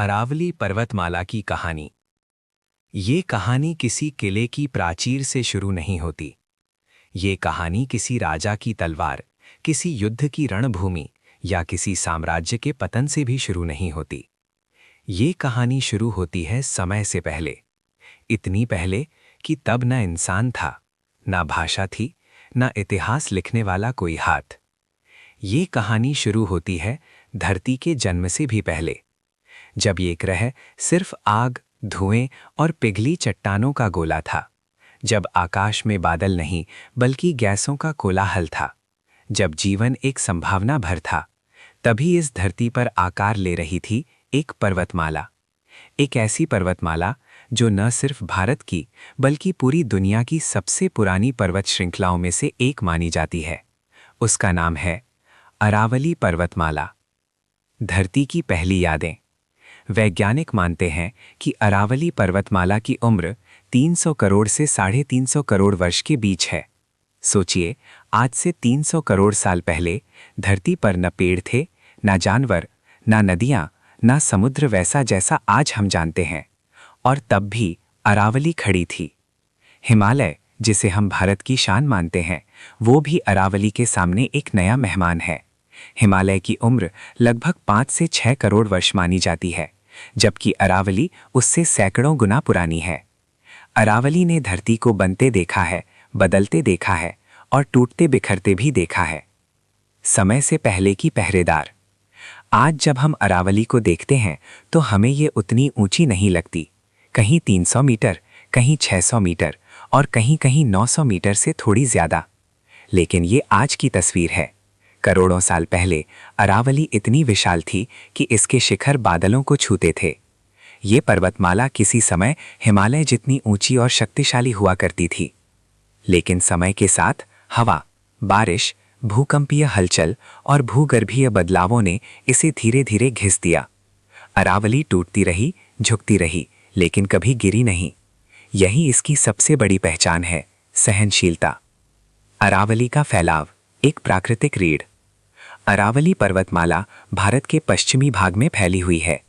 अरावली पर्वतमाला की कहानी। ये कहानी किसी किले की प्राचीर से शुरू नहीं होती। ये कहानी किसी राजा की तलवार, किसी युद्ध की रणभूमि या किसी साम्राज्य के पतन से भी शुरू नहीं होती। ये कहानी शुरू होती है समय से पहले, इतनी पहले कि तब न इंसान था, ना भाषा थी, ना इतिहास लिखने वाला कोई हाथ। ये कहानी शुरू होती है धरती के जन्म से भी पहले, जब ये ग्रह सिर्फ आग, धुएं और पिघली चट्टानों का गोला था, जब आकाश में बादल नहीं बल्कि गैसों का कोलाहल था, जब जीवन एक संभावना भर था। तभी इस धरती पर आकार ले रही थी एक पर्वतमाला, एक ऐसी पर्वतमाला जो न सिर्फ भारत की बल्कि पूरी दुनिया की सबसे पुरानी पर्वत श्रृंखलाओं में से एक मानी जाती है। उसका नाम है अरावली पर्वतमाला। धरती की पहली यादें। वैज्ञानिक मानते हैं कि अरावली पर्वतमाला की उम्र 300 करोड़ से 350 करोड़ वर्ष के बीच है। सोचिए, आज से 300 करोड़ साल पहले धरती पर न पेड़ थे, न जानवर, न नदियां, न समुद्र वैसा जैसा आज हम जानते हैं। और तब भी अरावली खड़ी थी। हिमालय, जिसे हम भारत की शान मानते हैं, वो भी अरावली के सामने एक नया मेहमान है। हिमालय की उम्र लगभग 5 से 6 करोड़ वर्ष मानी जाती है, जबकि अरावली उससे सैकड़ों गुना पुरानी है। अरावली ने धरती को बनते देखा है, बदलते देखा है और टूटते बिखरते भी देखा है। समय से पहले की पहरेदार। आज जब हम अरावली को देखते हैं तो हमें ये उतनी ऊंची नहीं लगती। कहीं 300 मीटर, कहीं 600 मीटर और कहीं कहीं 900 मीटर से थोड़ी ज्यादा। लेकिन ये आज की तस्वीर है। करोड़ों साल पहले अरावली इतनी विशाल थी कि इसके शिखर बादलों को छूते थे। ये पर्वतमाला किसी समय हिमालय जितनी ऊंची और शक्तिशाली हुआ करती थी। लेकिन समय के साथ हवा, बारिश, भूकंपीय हलचल और भूगर्भीय बदलावों ने इसे धीरे धीरे घिस दिया। अरावली टूटती रही, झुकती रही, लेकिन कभी गिरी नहीं। यही इसकी सबसे बड़ी पहचान है, सहनशीलता। अरावली का फैलाव। एक प्राकृतिक रीढ़। अरावली पर्वतमाला भारत के पश्चिमी भाग में फैली हुई है।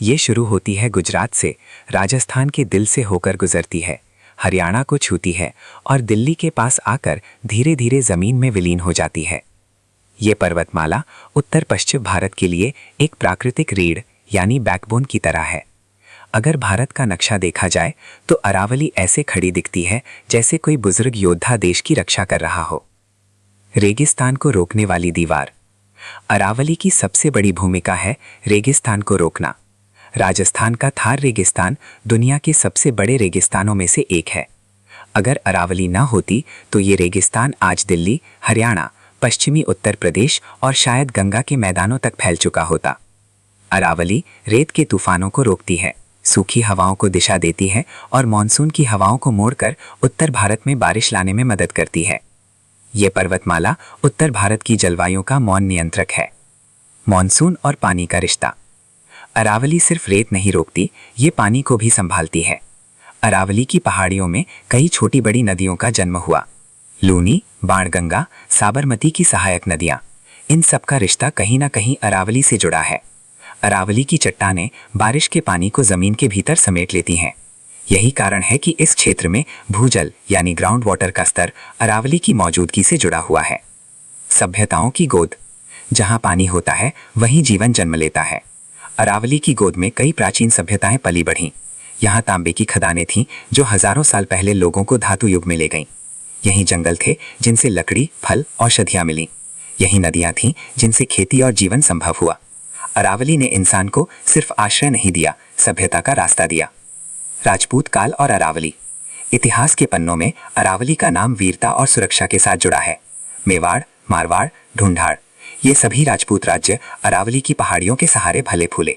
ये शुरू होती है गुजरात से, राजस्थान के दिल से होकर गुजरती है, हरियाणा को छूती है और दिल्ली के पास आकर धीरे धीरे जमीन में विलीन हो जाती है। ये पर्वतमाला उत्तर पश्चिम भारत के लिए एक प्राकृतिक रीढ़ यानी बैकबोन की तरह है। अगर भारत का नक्शा देखा जाए तो अरावली ऐसे खड़ी दिखती है जैसे कोई बुजुर्ग योद्धा देश की रक्षा कर रहा हो। रेगिस्तान को रोकने वाली दीवार। अरावली की सबसे बड़ी भूमिका है रेगिस्तान को रोकना। राजस्थान का थार रेगिस्तान दुनिया के सबसे बड़े रेगिस्तानों में से एक है। अगर अरावली ना होती तो ये रेगिस्तान आज दिल्ली, हरियाणा, पश्चिमी उत्तर प्रदेश और शायद गंगा के मैदानों तक फैल चुका होता। अरावली रेत के तूफानों को रोकती है, सूखी हवाओं को दिशा देती है और मानसून की हवाओं को मोड़कर उत्तर भारत में बारिश लाने में मदद करती है। ये पर्वतमाला उत्तर भारत की जलवायु का मौन नियंत्रक है। मानसून और पानी का रिश्ता। अरावली सिर्फ रेत नहीं रोकती, ये पानी को भी संभालती है। अरावली की पहाड़ियों में कई छोटी बड़ी नदियों का जन्म हुआ। लूनी, बाणगंगा, साबरमती की सहायक नदियां। इन सब का रिश्ता कहीं ना कहीं अरावली से जुड़ा है। अरावली की चट्टानें बारिश के पानी को जमीन के भीतर समेट लेती हैं। यही कारण है कि इस क्षेत्र में भूजल यानी ग्राउंड वाटर का स्तर अरावली की मौजूदगी से जुड़ा हुआ है। सभ्यताओं की गोद। जहां पानी होता है वहीं जीवन जन्म लेता है। अरावली की गोद में कई प्राचीन सभ्यताएं पली बढ़ीं। यहाँ तांबे की खदानें थीं जो हजारों साल पहले लोगों को धातु युग में ले गईं। यहीं जंगल थे जिनसे लकड़ी, फल, औषधियां मिली। यहीं नदियां थीं जिनसे खेती और जीवन संभव हुआ। अरावली ने इंसान को सिर्फ आश्रय नहीं दिया, सभ्यता का रास्ता दिया। राजपूत काल और अरावली। इतिहास के पन्नों में अरावली का नाम वीरता और सुरक्षा के साथ जुड़ा है। मेवाड़, मारवाड़, ढूंढाड़, ये सभी राजपूत राज्य अरावली की पहाड़ियों के सहारे भले फूले।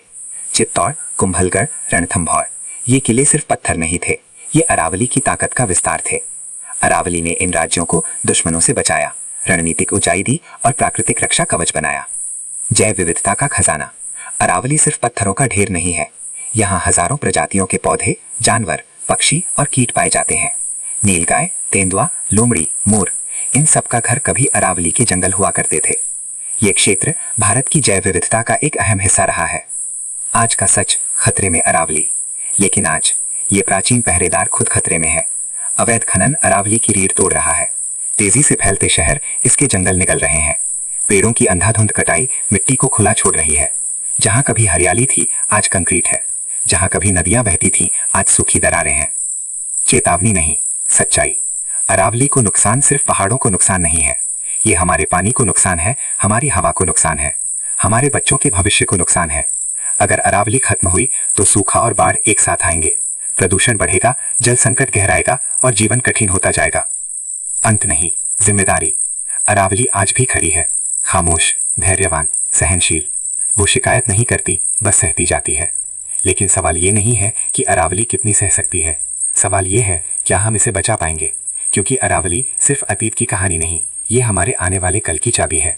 चित्तौड़, कुंभलगढ़, रणथंभौर, ये किले सिर्फ पत्थर नहीं थे, ये अरावली की ताकत का विस्तार थे। अरावली ने इन राज्यों को दुश्मनों से बचाया, रणनीतिक ऊंचाई दी और प्राकृतिक रक्षा कवच बनाया। जैव विविधता का खजाना। अरावली सिर्फ पत्थरों का ढेर नहीं है, यहाँ हजारों प्रजातियों के पौधे, जानवर, पक्षी और कीट पाए जाते हैं। नीलगाय, तेंदुआ, लोमड़ी, मोर, इन सब का घर कभी अरावली के जंगल हुआ करते थे। ये क्षेत्र भारत की जैव विविधता का एक अहम हिस्सा रहा है। आज का सच, खतरे में अरावली। लेकिन आज ये प्राचीन पहरेदार खुद खतरे में है। अवैध खनन अरावली की रीढ़ तोड़ रहा है। तेजी से फैलते शहर इसके जंगल निगल रहे हैं। पेड़ों की अंधाधुंध कटाई मिट्टी को खुला छोड़ रही है। जहां कभी हरियाली थी आज कंक्रीट है। जहां कभी नदियां बहती थी आज सूखी दरारें हैं। चेतावनी नहीं, सच्चाई। अरावली को नुकसान सिर्फ पहाड़ों को नुकसान नहीं है, ये हमारे पानी को नुकसान है, हमारी हवा को नुकसान है, हमारे बच्चों के भविष्य को नुकसान है। अगर अरावली खत्म हुई तो सूखा और बाढ़ एक साथ आएंगे, प्रदूषण बढ़ेगा, जल संकट गहराएगा और जीवन कठिन होता जाएगा। अंत नहीं, जिम्मेदारी। अरावली आज भी खड़ी है, खामोश, धैर्यवान, सहनशील। वो शिकायत नहीं करती, बस सहती जाती है। लेकिन सवाल ये नहीं है कि अरावली कितनी सह सकती है, सवाल ये है क्या हम इसे बचा पाएंगे। क्योंकि अरावली सिर्फ अतीत की कहानी नहीं, ये हमारे आने वाले कल की चाबी है।